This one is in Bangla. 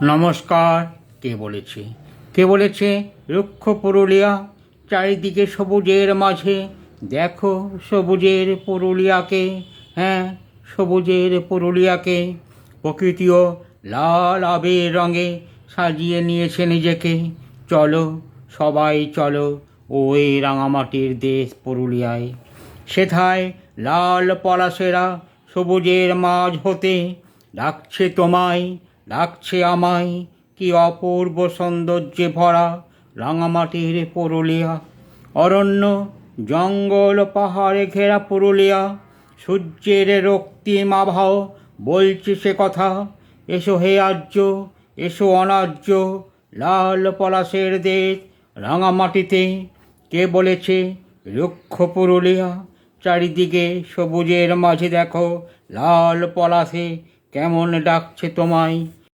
নমস্কার। কে বলেছে? কে বলেছে রুক্ষ পুরুলিয়া চারিদিকে সবুজের মাঝে? দেখো সবুজের পুরুলিয়াকে, হ্যাঁ সবুজের পুরুলিয়াকে। প্রকৃতিও লাল আবির রঙে সাজিয়ে নিয়েছে নিজেকে। চলো সবাই চলো ওই রাঙামাটির দেশ পুরুলিয়ায়। সেথায় লাল পলাশেরা সবুজের মাঝ হতে ডাকছে তোমায়, ডাকছে আমায়। কি অপূর্ব সৌন্দর্যে ভরা রাঙামাটির পুরুলিয়া। অরণ্য জঙ্গল পাহাড়ে ঘেরা পুরুলিয়া, সূর্যের রক্তিম আভাও বলছে সে কথা। এসো হে আর্য, এসো অনার্য, লাল পলাশের দেশ রাঙামাটিতে। কে বলেছে রুক্ষ পুরুলিয়া চারিদিকে সবুজের মাঝে? দেখো লাল পলাশে কেমন ডাকছে তোমায়।